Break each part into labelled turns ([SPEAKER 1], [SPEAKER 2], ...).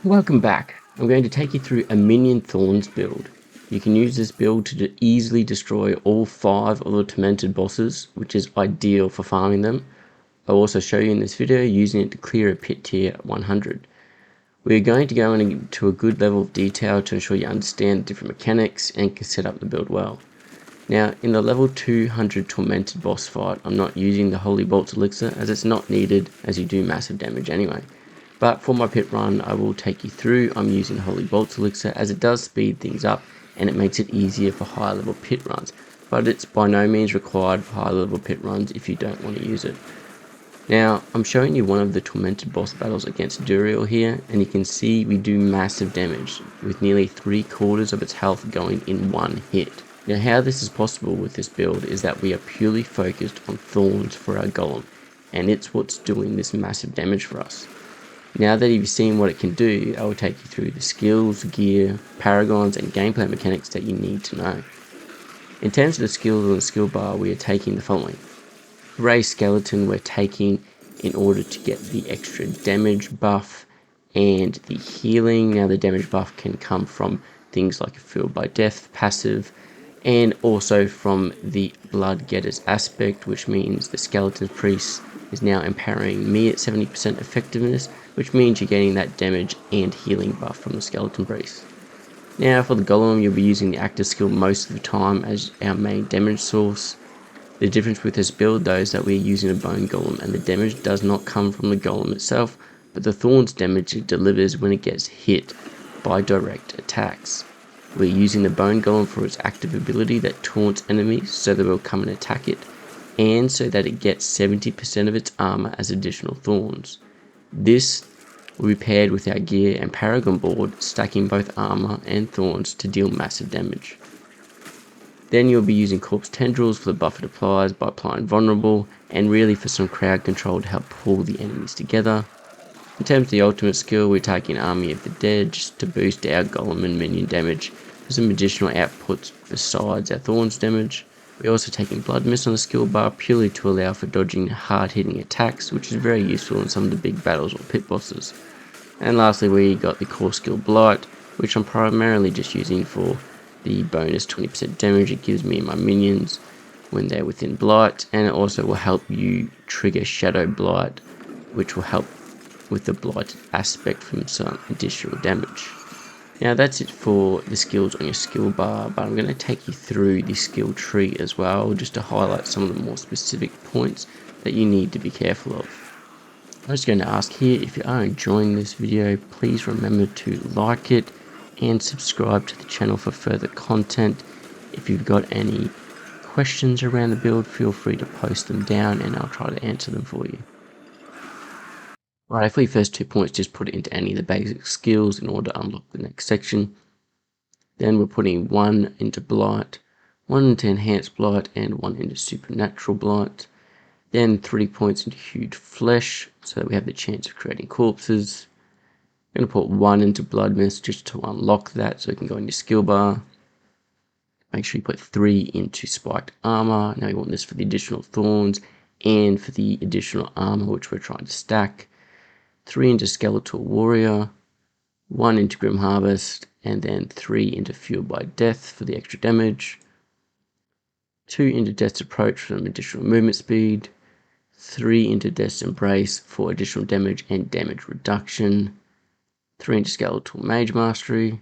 [SPEAKER 1] Welcome back. I'm going to take you through a minion thorns build. You can use this build to easily destroy all 5 of the tormented bosses, which is ideal for farming them. I'll also show you in this video using it to clear a pit tier 100. We're going to go into a good level of detail to ensure you understand the different mechanics and can set up the build well. Now, in the level 200 Tormented boss fight, I'm not using the Holy Bolts elixir as it's not needed as you do massive damage anyway. But for my pit run, I will take you through. I'm using Holy Bolts elixir as it does speed things up and it makes it easier for higher level pit runs. But it's by no means required for higher level pit runs if you don't want to use it. Now, I'm showing you one of the Tormented boss battles against Duriel here, and you can see we do massive damage, with nearly 3/4 of its health going in one hit. Now, how this is possible with this build is that we are purely focused on Thorns for our Golem, and it's what's doing this massive damage for us. Now that you've seen what it can do, I will take you through the skills, gear, paragons, and gameplay mechanics that you need to know. In terms of the skills on the skill bar, we are taking the following. Ray Skeleton we're taking in order to get the extra damage buff and the healing. Now the damage buff can come from things like a Filled by Death passive and also from the Blood Getters aspect, which means the Skeleton Priest is now empowering me at 70% effectiveness, which means you're getting that damage and healing buff from the Skeleton Priest. Now for the Golem, you'll be using the active skill most of the time as our main damage source. The difference with this build though is that we're using a bone golem and the damage does not come from the golem itself, but the thorns damage it delivers when it gets hit by direct attacks. We're using the bone golem for its active ability that taunts enemies so that we'll come and attack it, and so that it gets 70% of its armor as additional thorns. This will be paired with our gear and Paragon board, stacking both armor and thorns to deal massive damage. Then you'll be using corpse tendrils for the buff it applies by applying vulnerable, and really for some crowd control to help pull the enemies together. In terms of the ultimate skill, we're taking Army of the Dead just to boost our golem and minion damage for some additional outputs besides our thorns damage. We're also taking Blood Mist on the skill bar purely to allow for dodging hard hitting attacks, which is very useful in some of the big battles or pit bosses. And lastly, we got the core skill Blight, which I'm primarily just using for the bonus 20% damage it gives me and my minions when they're within Blight, and it also will help you trigger Shadow Blight, which will help with the Blight aspect from some additional damage. Now that's it for the skills on your skill bar, but I'm going to take you through the skill tree as well, just to highlight some of the more specific points that you need to be careful of. I'm just going to ask here, if you are enjoying this video, please remember to like it and subscribe to the channel for further content. If you've got any questions around the build, feel free to post them down and I'll try to answer them for you. Right, for your first 2 points, just put it into any of the basic skills in order to unlock the next section. Then we're putting 1 into Blight, 1 into Enhanced Blight, and 1 into Supernatural Blight. Then 3 points into Hued Flesh, so that we have the chance of creating corpses. I'm going to put 1 into Blood Mist just to unlock that so it can go in your skill bar. Make sure you put 3 into Spiked Armor. Now you want this for the additional Thorns and for the additional armor which we're trying to stack. 3 into Skeletal Warrior, 1 into Grim Harvest, and then 3 into Fueled by Death for the extra damage. 2 into Death's Approach for some additional movement speed. 3 into Death's Embrace for additional damage and damage reduction. 3 into Skeletal Mage Mastery.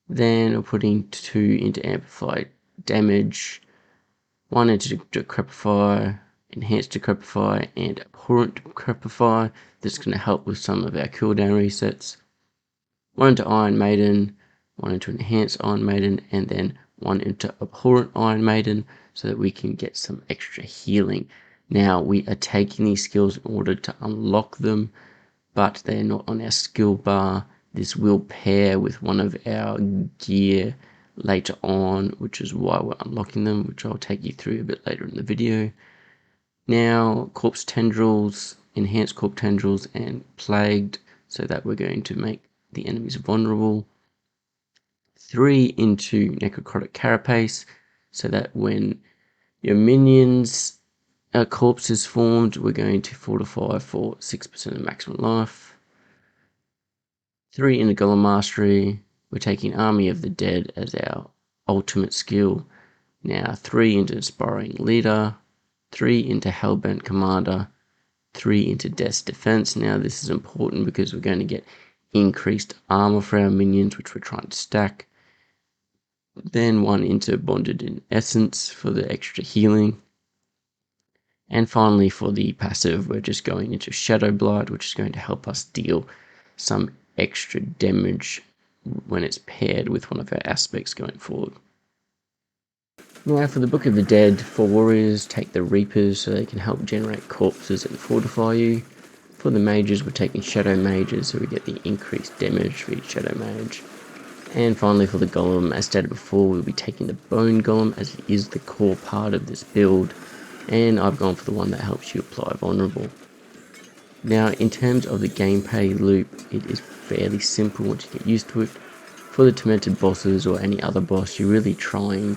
[SPEAKER 1] Then we're putting 2 into Amplified Damage, 1 into Decrepify, Enhanced Decrepify, and Abhorrent Decrepify. This is going to help with some of our cooldown resets. 1 into Iron Maiden, 1 into Enhanced Iron Maiden, and then 1 into Abhorrent Iron Maiden so that we can get some extra healing. Now we are taking these skills in order to unlock them, but they're not on our skill bar. This will pair with one of our gear later on, which is why we're unlocking them, which I'll take you through a bit later in the video. Now, Corpse Tendrils, Enhanced Corpse Tendrils, and Plagued, so that we're going to make the enemies vulnerable. 3 into Necrotic Carapace, so that when your minions corpse is formed, we're going to fortify for 6% of maximum life. 3 into Golem Mastery. We're taking Army of the Dead as our ultimate skill. Now 3 into Inspiring Leader, 3 into Hellbent Commander, 3 into Death's Defense. Now this is important because we're going to get increased armor for our minions, which we're trying to stack. Then 1 into Bonded in Essence for the extra healing. And finally, for the passive, we're just going into Shadow Blight, which is going to help us deal some extra damage when it's paired with one of our aspects going forward. Now for the Book of the Dead, for warriors, take the Reapers so they can help generate corpses and fortify you. For the mages, we're taking Shadow Mages so we get the increased damage for each Shadow Mage. And finally for the Golem, as stated before, we'll be taking the Bone Golem as it is the core part of this build. And I've gone for the one that helps you apply Vulnerable. Now in terms of the gameplay loop, it is fairly simple once you get used to it. For the Tormented bosses or any other boss, you're really trying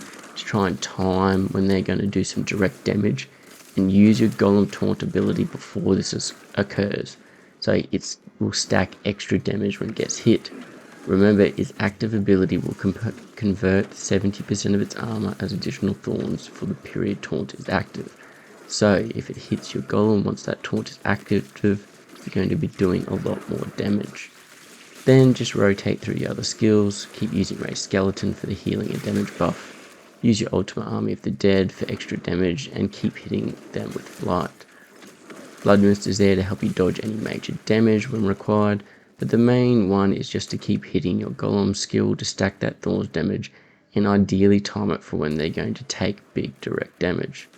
[SPEAKER 1] and time when they're going to do some direct damage and use your Golem Taunt ability before this occurs. So it will stack extra damage when it gets hit. Remember, its active ability will convert 70% of its armor as additional thorns for the period taunt is active. So if it hits your golem once that taunt is active, you're going to be doing a lot more damage. Then just rotate through your other skills, keep using Raised Skeleton for the healing and damage buff, use your Ultimate Army of the Dead for extra damage, and keep hitting them with Blight. Blood Mist is there to help you dodge any major damage when required, but the main one is just to keep hitting your Golem skill to stack that Thorns damage and ideally time it for when they're going to take big direct damage.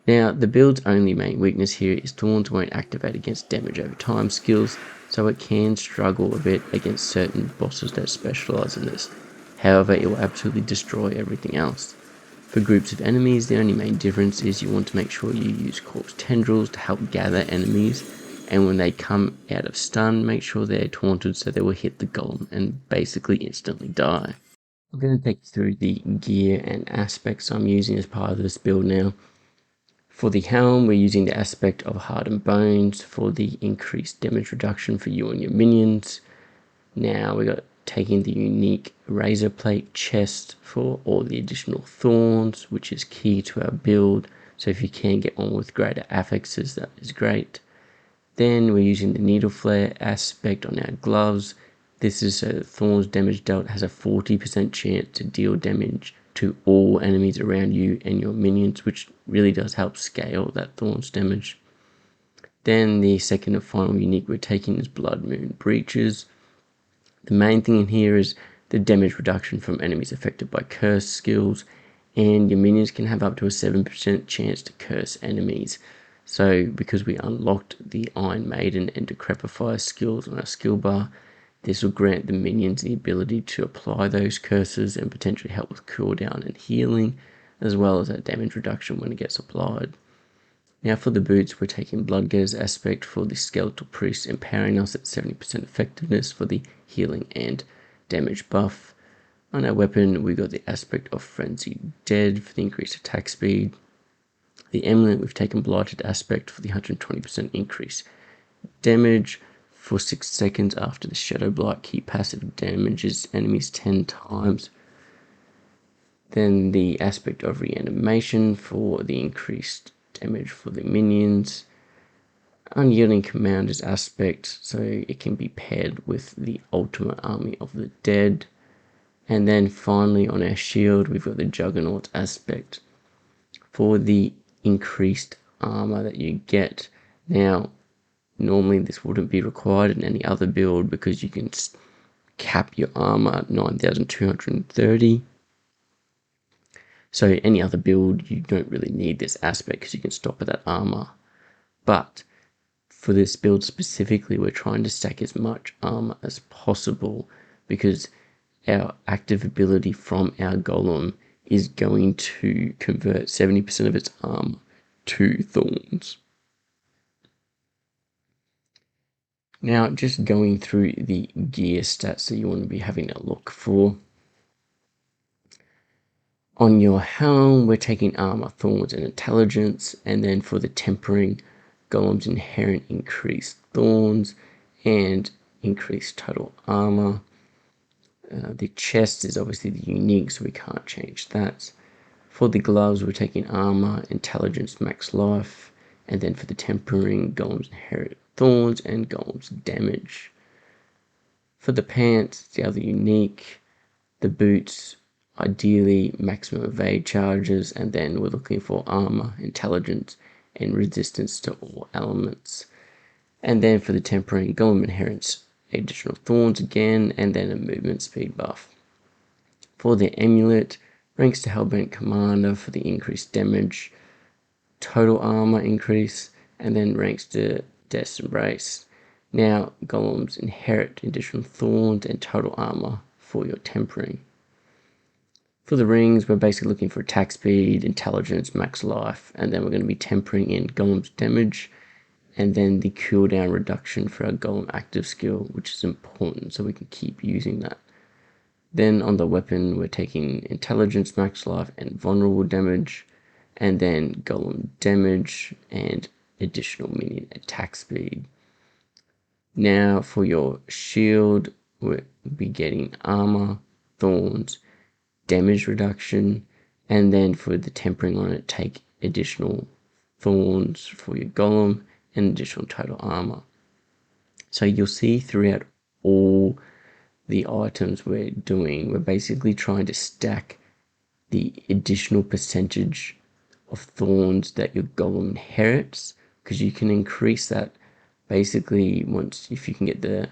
[SPEAKER 1] Now, the build's only main weakness here is Thorns won't activate against damage over time skills, so it can struggle a bit against certain bosses that specialise in this. However, it will absolutely destroy everything else. For groups of enemies, the only main difference is you want to make sure you use Corpse Tendrils to help gather enemies, and when they come out of stun, make sure they're taunted so they will hit the golem and basically instantly die. I'm going to take you through the gear and aspects I'm using as part of this build now. For the helm, we're using the aspect of Hardened Bones for the increased damage reduction for you and your minions. Now we got taking the unique Razor Plate chest for all the additional thorns, which is key to our build. So if you can get on with greater affixes, that is great. Then we're using the Needle Flare aspect on our gloves. This is so Thorns damage dealt has a 40% chance to deal damage to all enemies around you and your minions, which really does help scale that Thorns damage. Then the second and final unique we're taking is Blood Moon Breaches. The main thing in here is the damage reduction from enemies affected by curse skills, and your minions can have up to a 7% chance to curse enemies. So because we unlocked the Iron Maiden and Decrepifier skills on our skill bar, this will grant the minions the ability to apply those curses and potentially help with cooldown and healing, as well as that damage reduction when it gets applied. Now for the boots, we're taking Bloodgazer's aspect for the Skeletal Priest, empowering us at 70% effectiveness for the healing and damage buff. On our weapon, we got the aspect of Frenzied Dead for the increased attack speed. The amulet, we've taken Blighted aspect for the 120% increase damage for 6 seconds after the Shadow Blight key passive damages enemies 10 times. Then the aspect of Reanimation for the increased damage for the minions. Unyielding Commander's aspect, so it can be paired with the Ultimate Army of the Dead. And then finally on our shield, we've got the Juggernaut aspect for the increased armor that you get. Now, normally this wouldn't be required in any other build because you can cap your armor at 9,230. So any other build, you don't really need this aspect because you can stop at that armor. But for this build specifically, we're trying to stack as much armor as possible because our active ability from our golem is going to convert 70% of its armor to thorns. Now, just going through the gear stats that you want to be having a look for. On your helm, we're taking armor, thorns, and intelligence, and then for the tempering, golem's inherent increased thorns, and increased total armor. The chest is obviously the unique, so we can't change that. For the gloves, we're taking armor, intelligence, max life, and then for the tempering, golems inherit thorns and golems damage. For the pants, the other unique. The boots, ideally maximum evade charges, and then we're looking for armor, intelligence, and resistance to all elements. And then for the tempering, golem inherits additional thorns again, and then a movement speed buff. For the amulet, ranks to Hellbent Commander for the increased damage, total armor increase, and then ranks to Death's Embrace. Now, golems inherit additional thorns and total armor for your tempering. For the rings, we're basically looking for attack speed, intelligence, max life, and then we're going to be tempering in golem's damage, and then the cooldown reduction for our golem active skill, which is important so we can keep using that. Then on the weapon, we're taking intelligence, max life, and vulnerable damage, and then golem damage and additional minion attack speed. Now for your shield, we'll be getting armor, thorns, damage reduction, and then for the tempering on it, take additional thorns for your golem and additional total armor. So you'll see throughout all the items we're doing, we're basically trying to stack the additional percentage of thorns that your golem inherits, because you can increase that basically once, if you can get the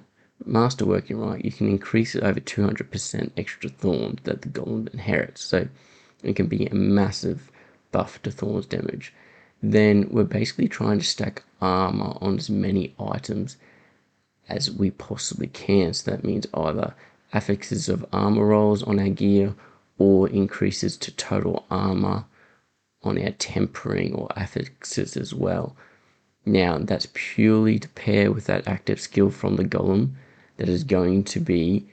[SPEAKER 1] master working right, you can increase it over 200% extra thorns that the golem inherits. So it can be a massive buff to thorns damage. Then we're basically trying to stack armor on as many items as we possibly can. So that means either affixes of armor rolls on our gear or increases to total armor on our tempering or affixes as well. Now that's purely to pair with that active skill from the golem that is going to be,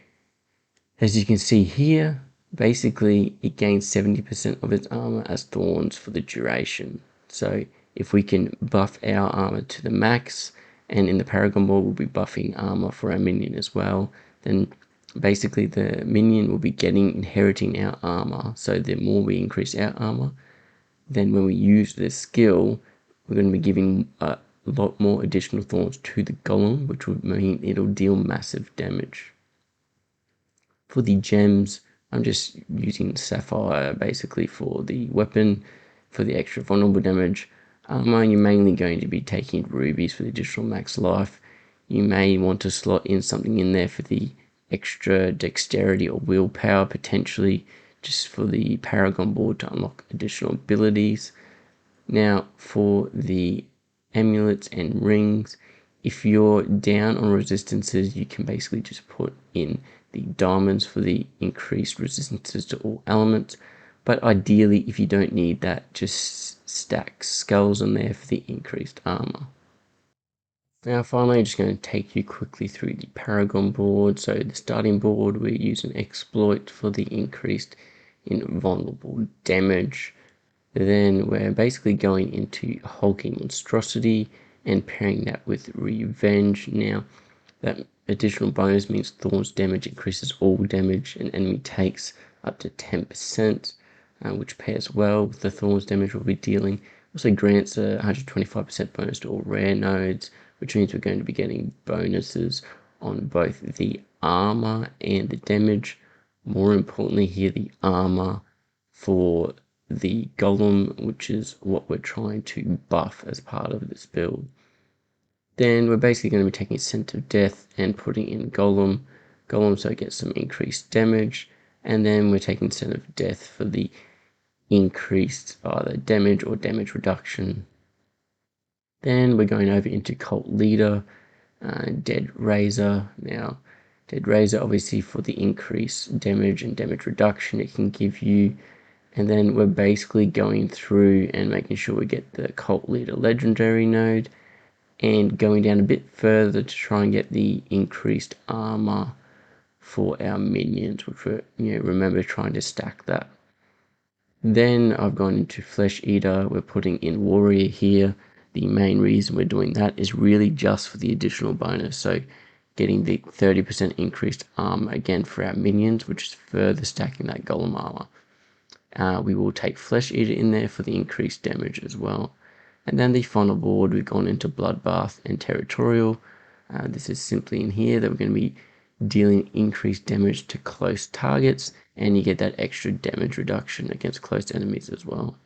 [SPEAKER 1] as you can see here, basically it gains 70% of its armor as thorns for the duration. So if we can buff our armor to the max, and in the Paragon board we'll be buffing armor for our minion as well, then basically the minion will be inheriting our armor. So the more we increase our armor, then when we use this skill, we're going to be giving a lot more additional thorns to the golem, which would mean it'll deal massive damage. For the gems, I'm just using sapphire basically for the weapon, for the extra vulnerable damage. Armor, you're mainly going to be taking rubies for the additional max life. You may want to slot in something in there for the extra dexterity or willpower, potentially just for the Paragon board to unlock additional abilities. Now for the amulets and rings, if you're down on resistances, you can basically just put in the diamonds for the increased resistances to all elements. But ideally, if you don't need that, just stack skulls on there for the increased armor. Now finally, I'm just going to take you quickly through the Paragon board. So the starting board, we're using exploit for the increased invulnerable damage. Then we're basically going into hulking monstrosity and pairing that with revenge. Now that additional bonus means thorns damage increases all damage an enemy takes up to 10%, which pairs well with the thorns damage we'll be dealing. Also grants a 125% bonus to all rare nodes, which means we're going to be getting bonuses on both the armor and the damage. More importantly here, the armor for the golem, which is what we're trying to buff as part of this build. Then we're basically going to be taking Scent of Death and putting in Golem so it gets some increased damage, and then we're taking Scent of Death for the increased either damage or damage reduction. Then we're going over into Cult Leader, Dead Razor. Now Dead Razor obviously for the increased damage and damage reduction it can give you. And then we're basically going through and making sure we get the Cult Leader Legendary node and going down a bit further to try and get the increased armor for our minions, which we're, remember trying to stack that. Then I've gone into Flesh Eater, we're putting in Warrior here. The main reason we're doing that is really just for the additional bonus. So getting the 30% increased armor again for our minions, which is further stacking that golem armor. We will take Flesh Eater in there for the increased damage as well. And then the final board, we've gone into Bloodbath and Territorial. This is simply in here that we're going to be dealing increased damage to close targets, and you get that extra damage reduction against close enemies as well.